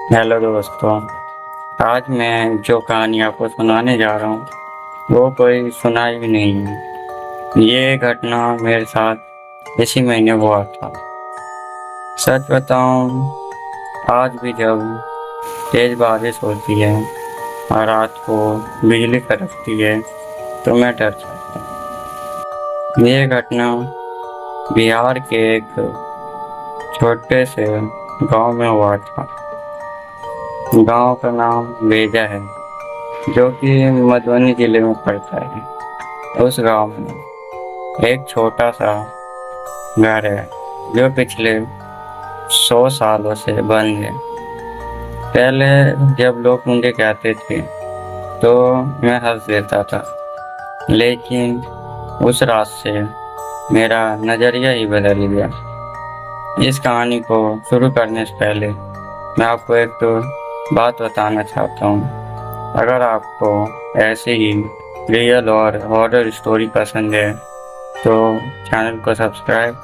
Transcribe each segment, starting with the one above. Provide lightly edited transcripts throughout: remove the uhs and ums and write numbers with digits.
Hello दोस्तों। आज मैं जो कहानी आपको सुनाने जा रहा हूँ वो कोई सुनाई भी नहीं है। ये घटना मेरे साथ इसी महीने हुआ था। सच बताऊँ, आज भी जब तेज बारिश होती है और रात को बिजली कड़कती है तो मैं डर जाता हूँ। ये घटना बिहार के एक छोटे से गांव में हुआ था। गांव का नाम बेजा है, जो कि मधुबनी जिले में पड़ता है। उस गांव में एक छोटा सा घर है जो पिछले 100 सालों से बंद है। पहले जब लोग मुझे कहते थे तो मैं हंस देता था, लेकिन उस रात से मेरा नज़रिया ही बदल गया। इस कहानी को शुरू करने से पहले मैं आपको एक तो बात बताना चाहता हूँ। अगर आपको ऐसे ही रियल और हॉरर स्टोरी पसंद है तो चैनल को सब्सक्राइब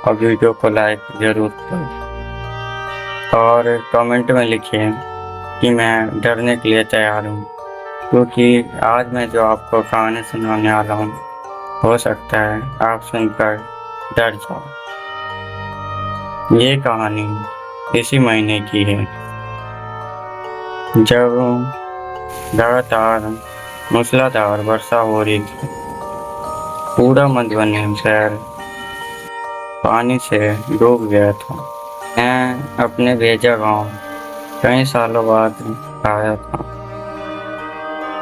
और वीडियो को लाइक ज़रूर करें और कमेंट में लिखिए कि मैं डरने के लिए तैयार हूँ, क्योंकि आज मैं जो आपको कहानी सुनाने वाला हूँ हो सकता है आप सुनकर डर जाओ। ये कहानी इसी महीने की है जब लगातार मूसलाधार वर्षा हो रही थी। पूरा मधुबनी शहर पानी से डूब गया था। मैं अपने बेजा गांव कई सालों बाद आया था।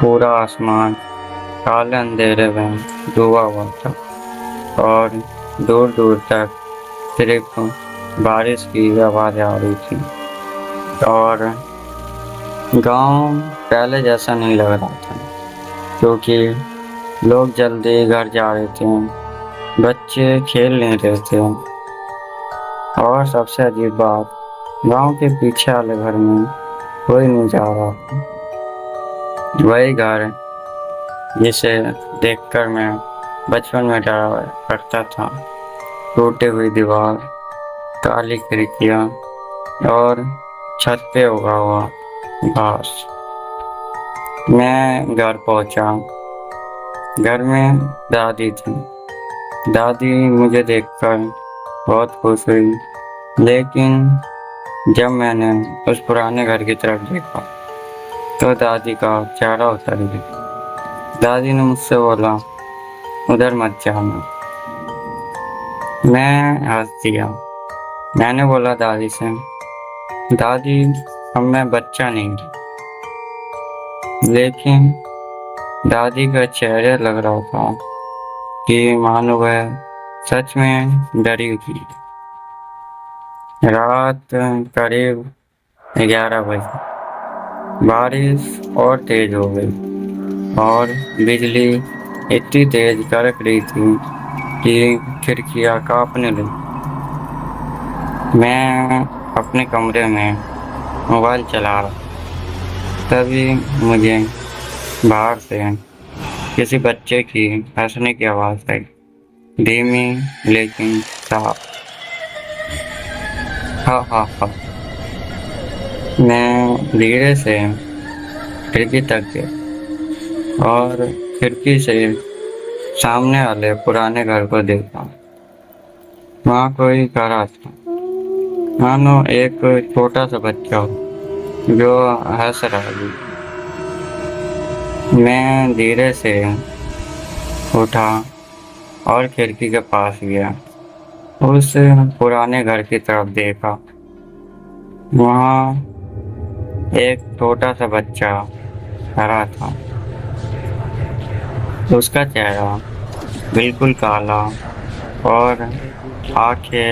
पूरा आसमान काले अंधेरे में डूबा हुआ था और दूर दूर तक सिर्फ बारिश की आवाज़ आ रही थी। और गांव पहले जैसा नहीं लग रहा था, क्योंकि लोग जल्दी घर जा रहे थे, बच्चे खेल नहीं रहे थे। और सबसे अजीब बात, गांव के पीछे वाले घर में कोई नहीं जा रहा था। वही घर जिसे देखकर मैं बचपन में डरा करता था। टूटी हुई दीवार, काली खिड़कियाँ और छत पे उगा हुआ घास। मैं घर पहुंचा। घर में दादी थी। दादी मुझे देखकर बहुत खुश हुई, लेकिन जब मैंने उस पुराने घर की तरफ देखा तो दादी का चेहरा उतर गया। दादी ने मुझसे बोला, उधर मत जाना। मैं हंस दिया। मैंने बोला दादी से, दादी अब मैं बच्चा नहीं। लेकिन दादी का चेहरा लग रहा था कि मानो वह सच में डरी हुई। रात करीब 11 बजे बारिश और तेज हो गई और बिजली इतनी तेज कड़क रही थी कि खिड़कियाँ कांपने लगी। मैं अपने कमरे में मोबाइल चला रहा, तभी मुझे बाहर से किसी बच्चे की हंसने की आवाज़ आई, धीमी लेकिन साफ। हा हा हा। मैं धीरे से खिड़की तक गया और खिड़की से सामने वाले पुराने घर को देखा। वहाँ कोई खड़ा था, मानो एक छोटा सा बच्चा हो जो हंस रहा है। मैं धीरे से उठा और खिड़की के पास गया। उस पुराने घर की तरफ देखा। वहाँ एक छोटा सा बच्चा खड़ा था। उसका चेहरा बिल्कुल काला और आंखें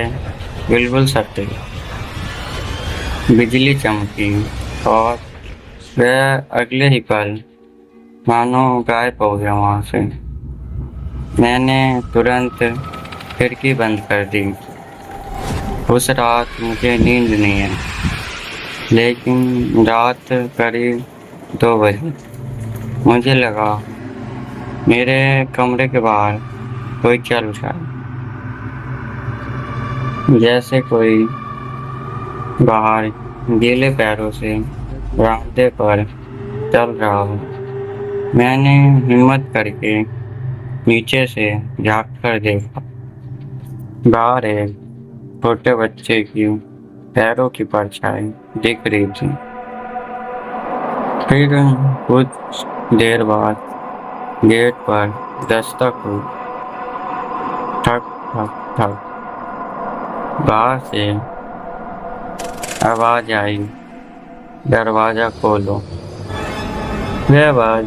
बिल्कुल सफेद। बिजली चमकी और वह अगले ही पल मानो गायब हो गया वहाँ से। मैंने तुरंत खिड़की बंद कर दी। उस रात मुझे नींद नहीं है, लेकिन रात करीब 2 बजे मुझे लगा मेरे कमरे के बाहर कोई चल रहा है, जैसे कोई बाहर गीले पैरों से बरामदे पर चल रहा हूँ। मैंने हिम्मत करके नीचे से झाँक कर देखा। बाहर एक छोटे बच्चे की पैरों की परछाई दिख रही थी। फिर कुछ देर बाद गेट पर दस्तक हुई। ठक ठक ठक। बाहर से आवाज आई, दरवाजा खोलो। वह आवाज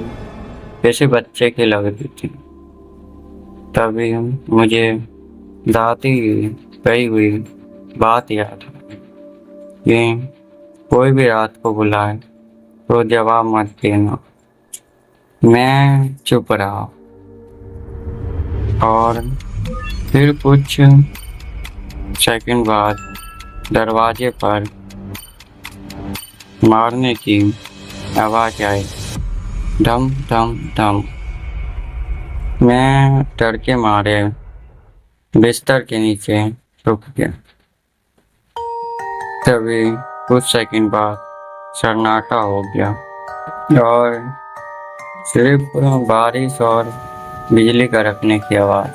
किसी बच्चे की लग रही थी। तभी मुझे दादी की कही हुई बात याद आई कि कोई भी रात को बुलाए तो जवाब मत देना। मैं चुप रहा और फिर कुछ सेकंड बाद दरवाजे पर मारने की आवाज आई, धम धम धम। मैं डर के मारे बिस्तर के नीचे छुप गया। तभी कुछ सेकंड बाद सन्नाटा हो गया और सिर्फ बारिश और बिजली कड़कने की आवाज।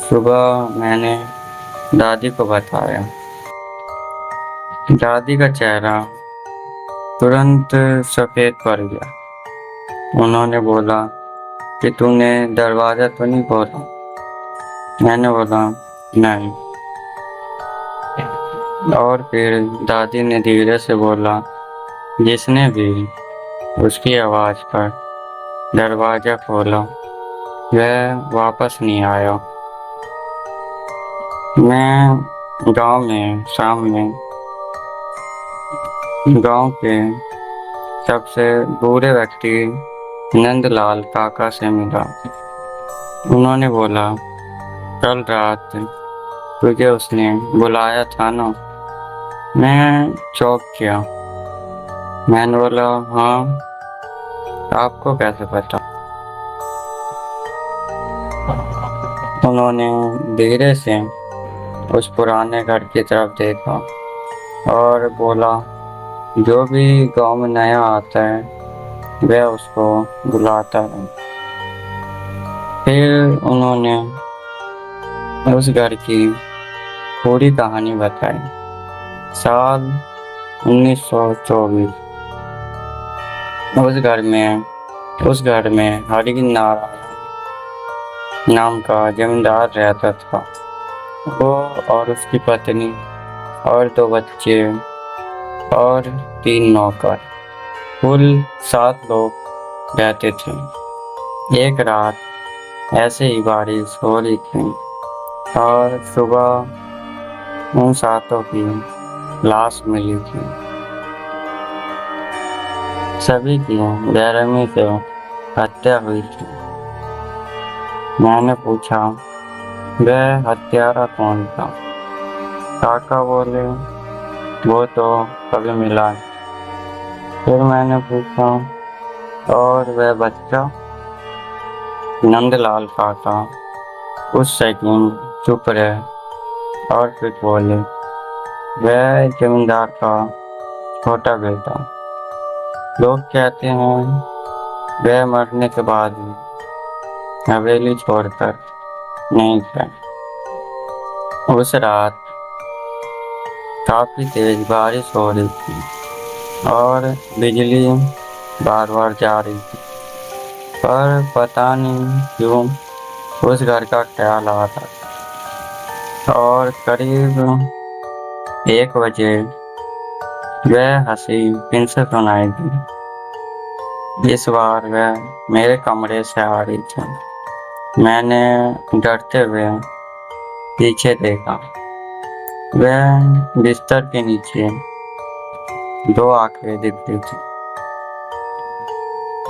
सुबह मैंने दादी को बताया। दादी का चेहरा तुरंत सफेद पड़ गया। उन्होंने बोला कि तूने दरवाजा तो नहीं खोला? मैंने बोला नहीं। और फिर दादी ने धीरे से बोला, जिसने भी उसकी आवाज पर दरवाजा खोला वह वापस नहीं आया। मैं गांव के सबसे बूढ़े व्यक्ति नंदलाल काका से मिला। उन्होंने बोला, कल रात तुझे उसने बुलाया था ना? मैं चौंक गया। मैंने बोला, हाँ, आपको कैसे पता? उन्होंने धीरे से उस पुराने घर की तरफ देखा और बोला, जो भी गांव में नया आता है वह उसको बुलाता है। फिर उन्होंने उस घर की पूरी कहानी बताई। साल 1924 उस घर में हरि नारायण नाम का जमींदार रहता था। वो और उसकी पत्नी और 2 बच्चे और 3 नौकर, कुल 7 लोग रहते थे। एक रात ऐसे ही बारिश हो रही थी और सुबह उन 7 की लाश मिली थी। सभी की बेरहमी से हत्या हुई थी। मैंने पूछा, वह हत्यारा कौन था? काका बोले, वो तो कभी मिला है। फिर मैंने पूछा, और वह बच्चा? नंदलाल काका उस सेकंड चुप रहे और फिर बोले, वह जमींदार का छोटा बेटा। लोग कहते हैं वह मरने के बाद हवेली छोड़कर नहीं गया। उस रात काफी तेज बारिश हो रही थी और बिजली बार बार जा रही थी, पर पता नहीं क्यों उस घर का ख्याल आ रहा था। और करीब 1 बजे वह हंसी फिर से सुनाई दी। इस बार वह मेरे कमरे से आ रही थी। मैंने डरते हुए पीछे देखा। वह बिस्तर के नीचे 2 आंखें दिख रही थी।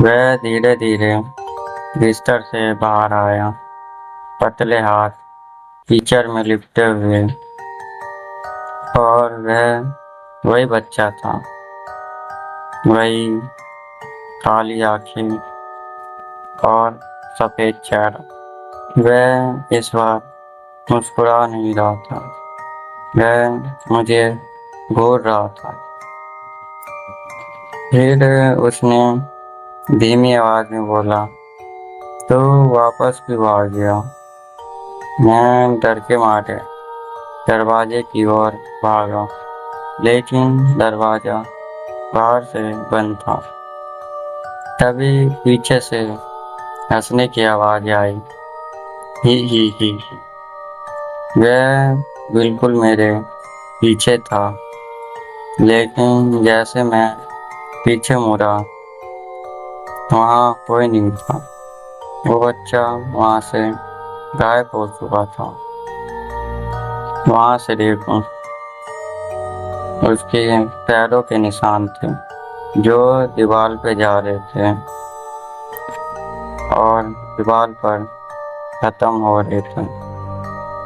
वह धीरे धीरे बिस्तर से बाहर आया, पतले हाथ कीचड़ में लिपटे हुए, और वह वही बच्चा था, वही काली आंखें और सफेद चेहरा। वह इस बार मुस्कुरा नहीं रहा था, वह मुझे घूर रहा था फिर उसने धीमी आवाज में बोला, तो वापस भी भाग गया। मैं डर के मारे दरवाजे की ओर भागा, लेकिन दरवाजा बाहर से बंद था। तभी पीछे से हंसने की आवाज आई, ही। वह बिल्कुल मेरे पीछे था, लेकिन जैसे मैं पीछे मुड़ा, वहाँ कोई नहीं था। वो बच्चा वहाँ से गायब हो चुका था। वहाँ सिर्फ उसके पैरों के निशान थे जो दीवार पे जा रहे थे और दीवार पर खत्म हो रहे थे।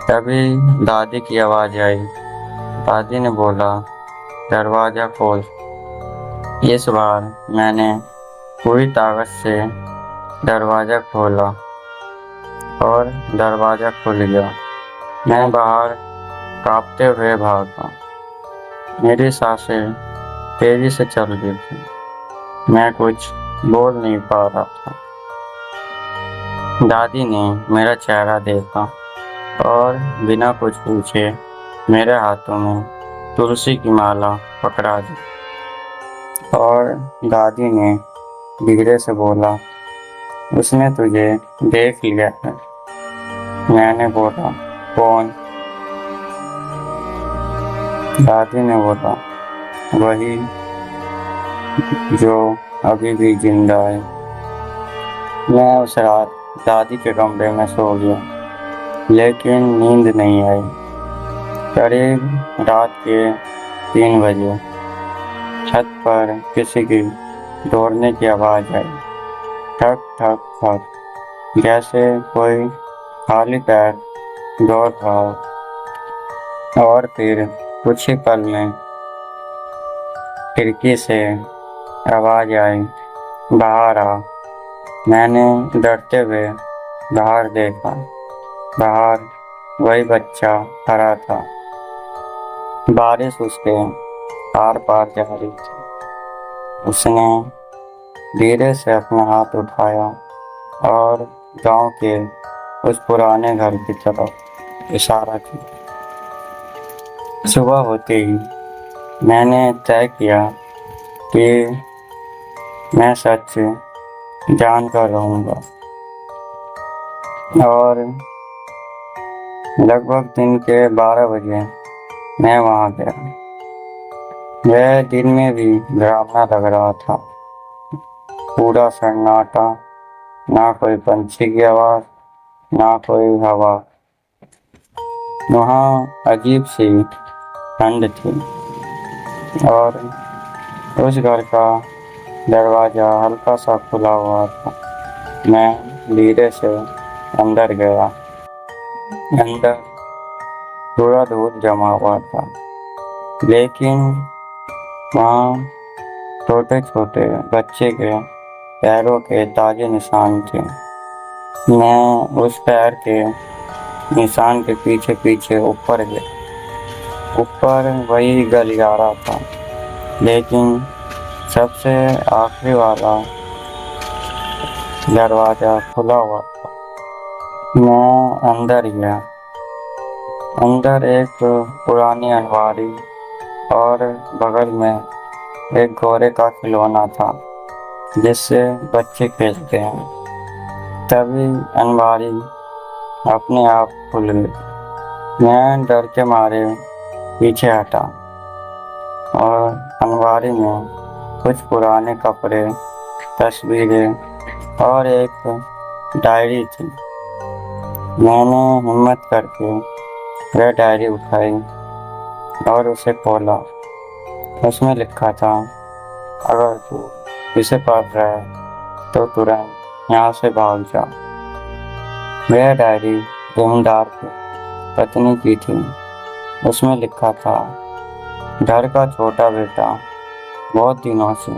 तभी दादी की आवाज आई। दादी ने बोला, दरवाजा खोल। इस बार मैंने पूरी ताकत से दरवाजा खोला और दरवाजा खुल गया। मैं बाहर कांपते हुए भागा। मेरी सांसें तेजी से चल रही थी। मैं कुछ बोल नहीं पा रहा था। दादी ने मेरा चेहरा देखा और बिना कुछ पूछे मेरे हाथों में तुलसी की माला पकड़ा दी और दादी ने धीरे से बोला, उसने तुझे देख लिया है। मैंने बोला, कौन? दादी ने बोला, वही जो अभी भी जिंदा है। मैं उस रात दादी के कमरे में सो गया, लेकिन नींद नहीं आई। करीब रात के 3 बजे छत पर किसी की दौड़ने की आवाज आई, ठक ठक ठक, जैसे कोई खाली पैर दौड़ रहा हो। और फिर कुछ ही पल में खिड़की से आवाज आई, बाहर आ। मैंने डरते हुए बाहर देखा। बाहर वही बच्चा खड़ा था। बारिश उसके आर पार जा रही थी। उसने धीरे से अपना हाथ उठाया और गांव के उस पुराने घर की तरफ इशारा किया। सुबह होते ही मैंने तय किया कि मैं सच जानकर रहूंगा और लगभग दिन के 12 बजे मैं वहां गया। वह दिन में भी डरावना लग रहा था। पूरा सन्नाटा, ना कोई पंछी की आवाज, ना कोई हवा। वहाँ अजीब सी ठंड थी और उस घर का दरवाजा हल्का सा खुला हुआ था। मैं धीरे से अंदर गया। अंदर थोड़ा धूल जमा हुआ था, लेकिन वहाँ छोटे छोटे बच्चे के पैरों के ताजे निशान थे। मैं उस पैर के निशान के पीछे पीछे ऊपर गया। ऊपर वही गलियारा था, लेकिन सबसे आखिरी वाला दरवाजा खुला हुआ था। मैं अंदर गया। अंदर एक पुरानी अलमारी और बगल में एक घोड़े का खिलौना था जिससे बच्चे खेलते हैं। तभी अलमारी अपने आप खुल गई। मैं डर के मारे पीछे हटा और अलमारी में कुछ पुराने कपड़े, तस्वीरें और एक डायरी थी। मैंने हिम्मत करके वह डायरी उठाई और उसे खोला। उसमें लिखा था, अगर तू इसे पढ़ रहा है तो तुरंत यहाँ से भाग जा। वह डायरी जमींदार की पत्नी की थी। उसमें लिखा था, घर का छोटा बेटा बहुत दिनों से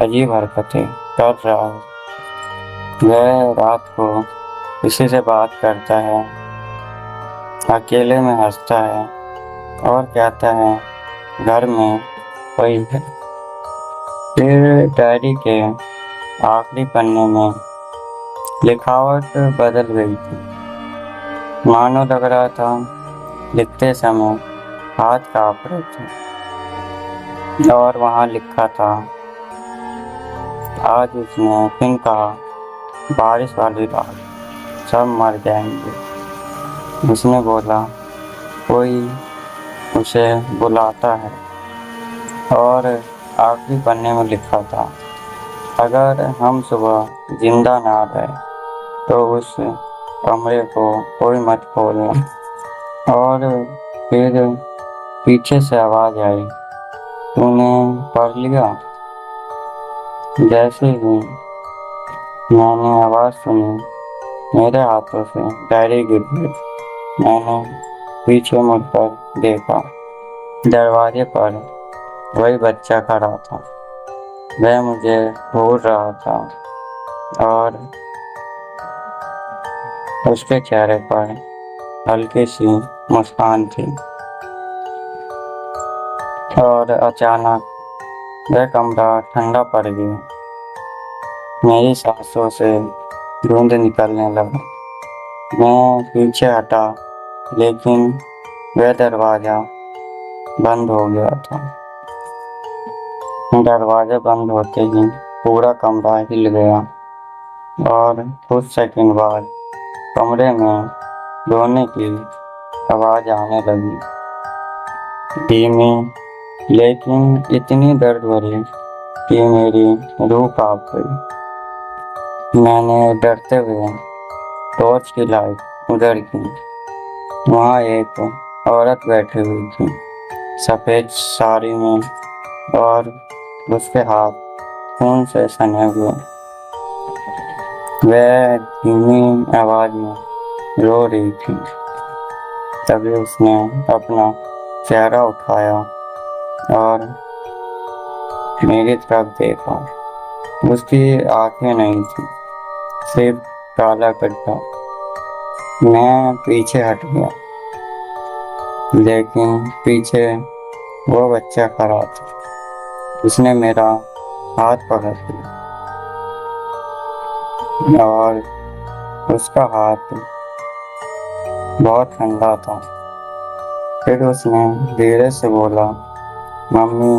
अजीब हरकतें कर रहा है। वह रात को किसी से बात करता है, अकेले में हंसता है और कहता है घर में कोई है। फिर डायरी के आखिरी पन्ने में लिखावट बदल गई थी। मानो लग रहा था लिखते समय हाथ कांप रहे थे। और वहाँ लिखा था, आज उसने फिर कहा, बारिश वाली रात, सब मर जाएंगे। उसने बोला, कोई उसे बुलाता है। और आखिरी पन्ने में लिखा था, अगर हम सुबह जिंदा ना रहे तो उस कमरे को कोई मत खोलना। और फिर पीछे से आवाज आई, तूने पढ़ लिया? जैसे ही मैंने आवाज सुनी, मेरे हाथों से डायरी गिर गई। मैंने पीछे मुड़कर देखा, दरवाजे पर वही बच्चा खड़ा था। वह मुझे घूर रहा था और उसके चेहरे पर हल्की सी मुस्कान थी। और अचानक वह कमरा ठंडा पड़ गया। मेरी सांसों से धुंध निकलने लगा। मैं पीछे हटा, लेकिन वह दरवाजा बंद हो गया था। दरवाजा बंद होते ही पूरा कमरा हिल गया और कुछ सेकंड बाद कमरे में रोने की आवाज आने लगी, धीमी लेकिन इतनी दर्द भरी कि मेरी रूह कांप गई। मैंने डरते हुए टॉर्च की लाइट उधर की। वहाँ एक औरत बैठी हुई थी, सफेद साड़ी में, और उसके हाथ खून से सने हुए। वह धीमी आवाज में रो रही थी। तभी उसने अपना चेहरा उठाया और मेरी तरफ देखा। उसकी आंखें नहीं थी, सिर्फ काला गड्ढा। मैं पीछे हट गया, लेकिन पीछे वो बच्चा खड़ा था। उसने मेरा हाथ पकड़ लिया और उसका हाथ बहुत ठंडा था। फिर उसने धीरे से बोला, मम्मी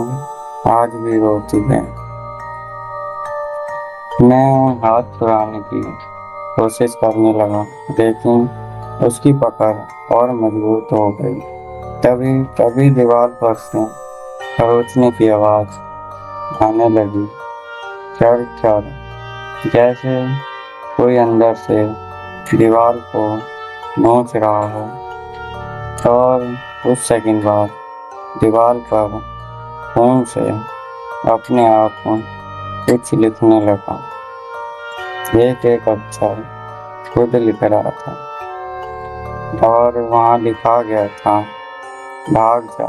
आज भी रोती है। मैं हाथ छुड़ाने की कोशिश करने लगा, लेकिन उसकी पकड़ और मजबूत हो गई। तभी दीवार पर से खरोचने की आवाज आने लगी, चढ़ चढ़, जैसे कोई अंदर से दीवार को नोच रहा हो। और कुछ सेकंड बाद दीवार पर खून से अपने आप कुछ लिखने लगा। एक एक अक्षर खुद लिख रहा था और वहाँ लिखा गया था, भाग जा।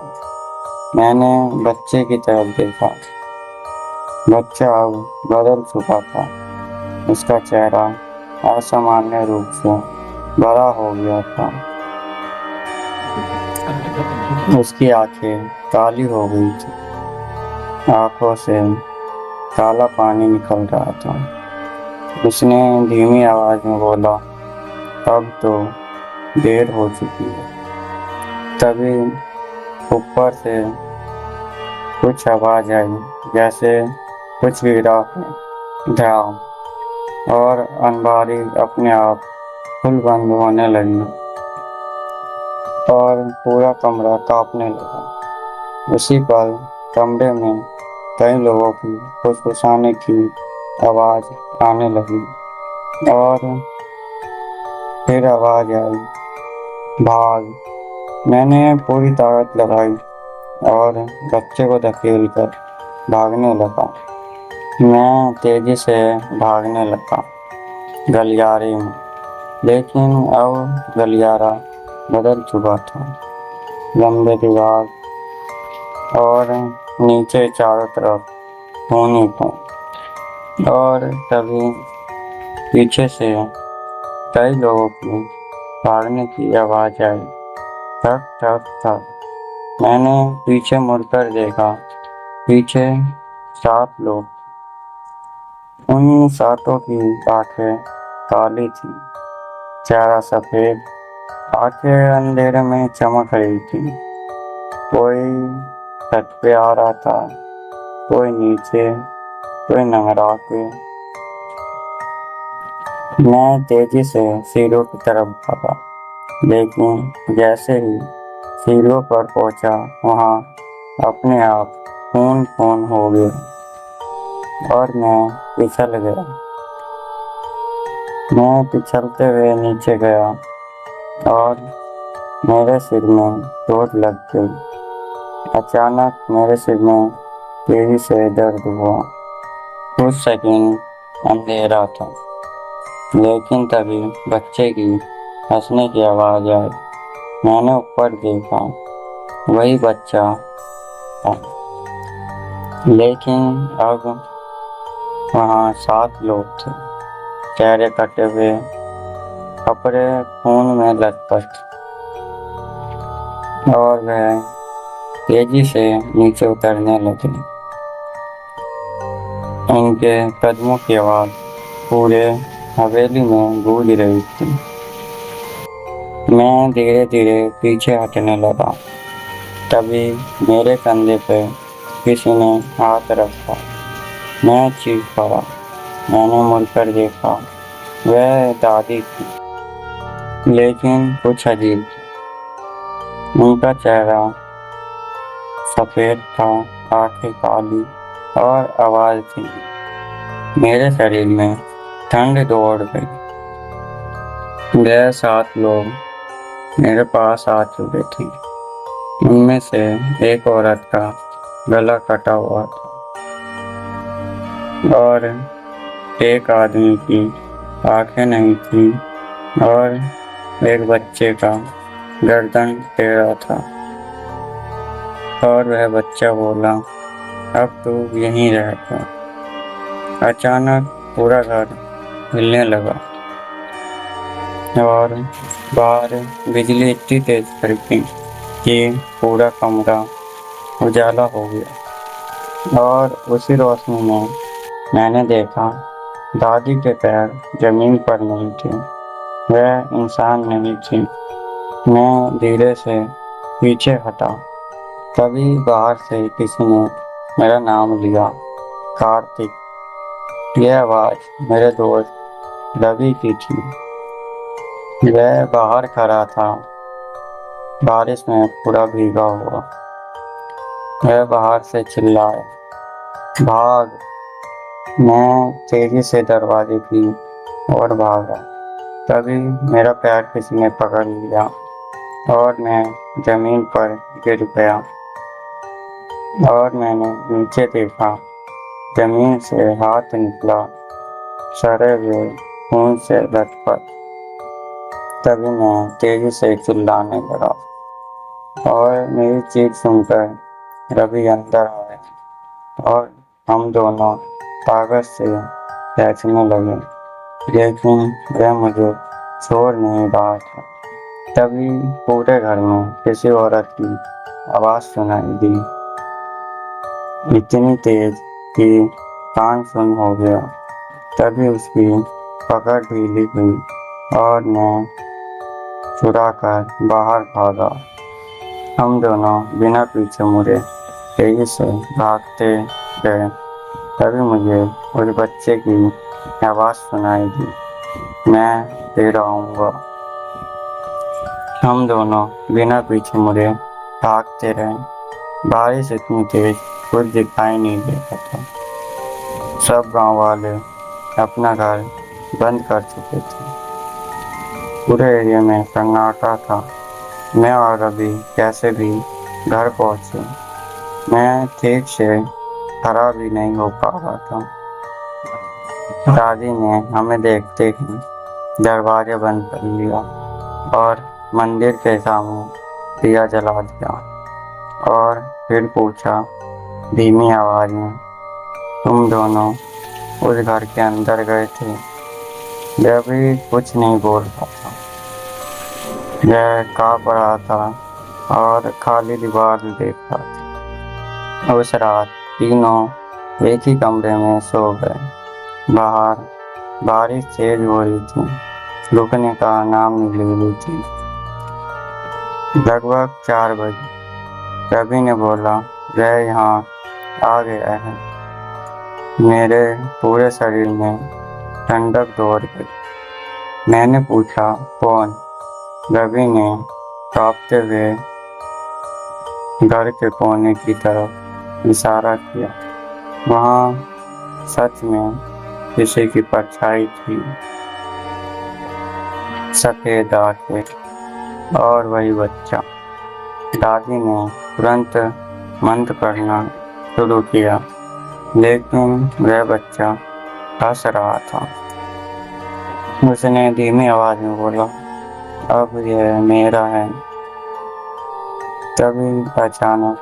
मैंने बच्चे की तरफ देखा। बच्चा अब बदल चुका था। उसका चेहरा असामान्य रूप से बड़ा हो गया था। उसकी आंखें काली हो गई थी, आंखों से काला पानी निकल रहा था। उसने धीमी आवाज में बोला, अब तो देर हो चुकी है। तभी ऊपर से कुछ आवाज आई, जैसे कुछ गिरा है, धड़ाम, और अलमारी अपने आप खुल बंद होने लगी और पूरा कमरा कांपने लगा। उसी पल कमरे में कई लोगों की फुसफुसाने की आवाज आने लगी और फिर आवाज आई, भाग। मैंने पूरी ताकत लगाई और बच्चे को धकेल कर भागने लगा। मैं तेजी से भागने लगा गलियारे में, लेकिन अब गलियारा बदल चुका था। लंबे दीवार और नीचे चारों तरफ खूनी था। और तभी पीछे से कई लोगों की भागने की आवाज आई, थक थक थक। मैंने पीछे मुड़कर देखा। पीछे 7 लोग। उन 7 की आंखें काली थी, चेहरा सफेद, आंखें अंधेरे में चमक रही थी। कोई छत पे आ रहा था, कोई नीचे, कोई नंगरा के। मैं तेजी से सीढ़ियों की तरफ भागा, लेकिन जैसे ही सीढ़ियों पर पहुंचा, वहां अपने आप खून खून हो गया और मैं फिसल गया। मैं फिसलते हुए नीचे गया और मेरे सिर में चोट लग गई। अचानक मेरे सिर में तेजी से दर्द हुआ। कुछ सेकंड अंधेरा था, लेकिन तभी बच्चे की हंसने की आवाज आई। मैंने ऊपर देखा, वही बच्चा था, लेकिन अब वहाँ 7 लोग थे, चेहरे कटे हुए, कपड़े खून में लथपथ, और वह तेजी से नीचे उतरने लगे। उनके कदमों की आवाज पूरे हवेली में गूंज रही थी। मैं धीरे धीरे पीछे हटने लगा, तभी मेरे कंधे पे किसी ने हाथ रखा। मैं चीख पड़ा। मैंने मुड़कर देखा, वह दादी थी, लेकिन कुछ अजीब थी। उनका चेहरा सफेद था, आंखें काली और आवाज थी। मेरे शरीर में ठंड दौड़ गई। वह 7 लोग मेरे पास आ चुके थे। उनमें से एक औरत का गला कटा हुआ था और एक आदमी की आंखें नहीं थी और एक बच्चे का गर्दन टेढ़ा था। और वह बच्चा बोला, अब तू यहीं रहता। अचानक पूरा घर हिलने लगा और बाहर बिजली इतनी तेज कड़की कि पूरा कमरा उजाला हो गया। और उसी रोशनी में मैंने देखा, दादी के पैर जमीन पर नहीं थे, वह इंसान नहीं थी। मैं धीरे से पीछे हटा, तभी बाहर से किसी ने मेरा नाम लिया, कार्तिक। यह आवाज मेरे दोस्त रवि की थी। वह बाहर खड़ा था, बारिश में पूरा भीगा हुआ। वह बाहर से चिल्लाए, भाग। मैं तेजी से दरवाजे की ओर भागा, तभी मेरा पैर किसी ने पकड़ लिया और मैं जमीन पर गिर गया। और मैंने नीचे देखा, जमीन से हाथ निकला, सड़े हुए खून से लथपथ। तभी मैं तेजी से चिल्लाने लगा और मेरी चीख सुनकर रवि अंदर आए और हम दोनों कागज से खींचने लगे, लेकिन वह मुझे छोड़ नहीं रहा था। तभी पूरे घर में किसी औरत की आवाज सुनाई दी, इतनी तेज कि कान सुन हो गया। तभी उसकी पकड़ ढीली हुई और मैं चुरा कर बाहर भागा। हम दोनों बिना पीछे मुड़े तेजी से भागते गए। तभी मुझे उस बच्चे की आवाज सुनाई दी, मैं तेरा आऊँगा। हम दोनों बिना पीछे मुड़े भागते रहे। बारिश इतनी तेज कुछ दिखाई नहीं देता था। सब गांव वाले अपना घर बंद कर चुके थे। पूरे एरिया में सन्नाटा था। मैं और रवि कैसे भी घर पहुंचे। मैं ठीक से खड़ा भी नहीं हो पा रहा था। दादी ने हमें देखते ही दरवाजे बंद कर लिया और मंदिर के सामने दिया जला दिया और फिर पूछा धीमी आवाज में, तुम दोनों उस घर के अंदर गए थे? रवि कुछ नहीं बोल रहा था। वह काँप रहा था और खाली दीवार देख रहा था। उस रात तीनों एक ही कमरे में सो गए। बाहर बारिश तेज हो रही थी, रुकने का नाम नहीं ले रही थी। लगभग 4 बजे रवि ने बोला, वह यहाँ आ गया है। मेरे पूरे शरीर में ठंडक दौड़ गई। मैंने पूछा, कौन? रवि ने कांपते हुए घर के कोने की तरफ इशारा किया। वहाँ सच में किसी की परछाई थी, सफेद आंखें और वही बच्चा। दादी ने तुरंत मंत्र पढ़ना शुरू किया, लेकिन वह बच्चा हंस रहा था। उसने धीमी आवाज में बोला, अब यह मेरा है। तभी अचानक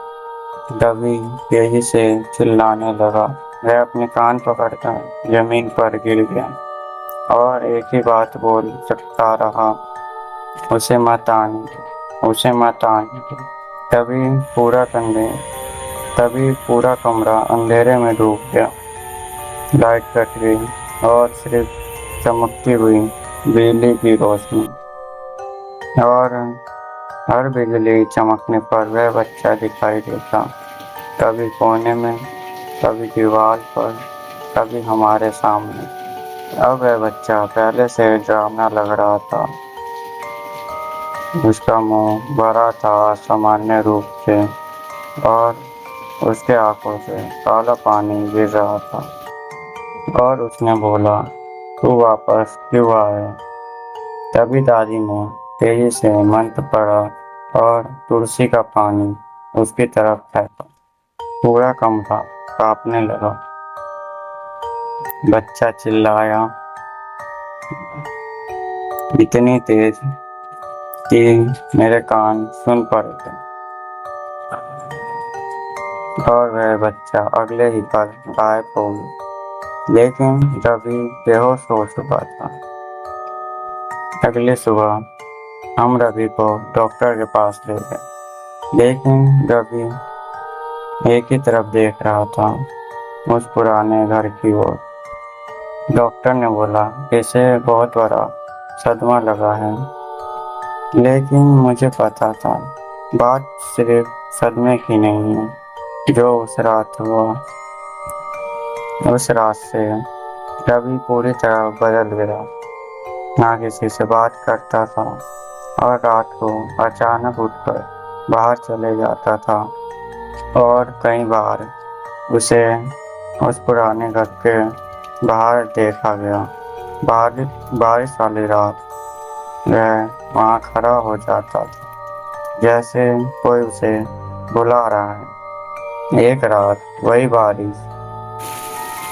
रवि तेजी से चिल्लाने लगा। वह अपने कान पकड़कर जमीन पर गिर गया और एक ही बात बोल सकता रहा, उसे मत आने दो, उसे मत आने दो। तभी पूरा कमरा अंधेरे में डूब गया। लाइट कट गई और सिर्फ चमकती हुई बिजली की रोशनी, और हर बिजली चमकने पर वह बच्चा दिखाई देता, कभी कोने में, कभी दीवार पर, कभी हमारे सामने। अब वह बच्चा पहले से डरावना लग रहा था। उसका मुंह भरा था असामान्य रूप से और उसके आंखों से काला पानी गिर रहा था। और उसने बोला, तू वापस क्यों आया? तभी दादी ने तेजी से मंत्र पढ़ा और तुलसी का पानी उसकी तरफ फेंका। पूरा कमरा कांपने लगा। बच्चा चिल्लाया इतनी तेज कि मेरे कान सुन पड़े थे, और वह बच्चा अगले ही पल गायब हो गया। लेकिन रवि बेहोश हो चुका था। अगली सुबह हम रवि को डॉक्टर के पास ले गए, लेकिन रवि एक ही तरफ देख रहा था, उस पुराने घर की ओर। डॉक्टर ने बोला, इसे बहुत बड़ा सदमा लगा है। लेकिन मुझे पता था, बात सिर्फ सदमे की नहीं है। जो उस रात हुआ, उस रात से रवि पूरी तरह बदल गया। ना किसी से बात करता था और रात को अचानक उठकर बाहर चले जाता था। और कई बार उसे उस पुराने घर के बाहर देखा गया। बारिश वाली रात वह वहाँ खड़ा हो जाता था, जैसे कोई उसे बुला रहा है। एक रात वही बारिश,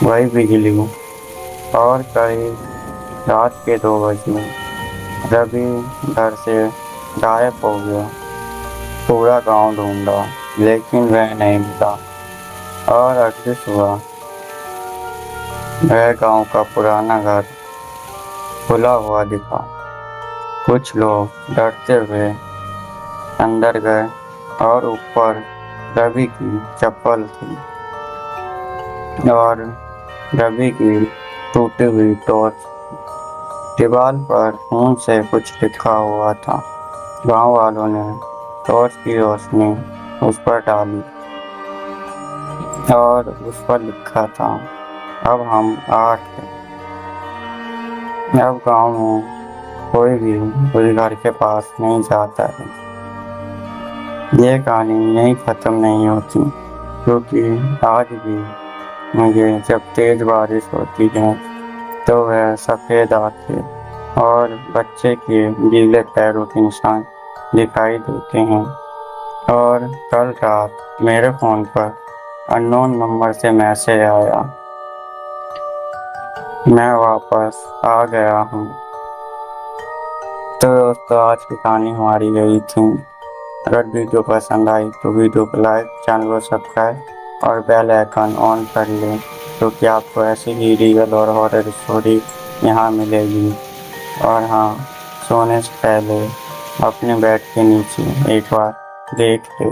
वही बिजली, और करीब रात के 2 बजे रवि घर से गायब हो गया। पूरा गांव ढूंढा, लेकिन वह नहीं मिला। और अगली सुबह वह गांव का पुराना घर खुला हुआ दिखा। कुछ लोग डरते हुए अंदर गए और ऊपर रवि की चप्पल थी और रवि की टूटी हुई टॉर्च। दीवार पर खून से कुछ लिखा हुआ था। गांव वालों ने टॉर्च की रोशनी उस पर डाली और उस पर लिखा था, अब हम 8 हैं। अब गांव में कोई भी उस घर के पास नहीं जाता है। ये कहानी यहीं ख़त्म नहीं होती, क्योंकि आज भी मुझे जब तेज बारिश होती है तो वह सफ़ेद आंखें और बच्चे के गीले पैरों के निशान दिखाई देते हैं। और कल रात मेरे फ़ोन पर अननोन नंबर से मैसेज आया, मैं वापस आ गया हूँ। तो दोस्तों, आज की कहानी हमारी यही थी। अगर वीडियो पसंद आई तो वीडियो को लाइक, चैनल को सब्सक्राइब और बेल आइकन ऑन कर लें, क्योंकि आपको ऐसी ही रियल और हॉरर स्टोरी यहाँ मिलेगी। और हाँ, सोने से पहले अपने बेड के नीचे एक बार देख ले।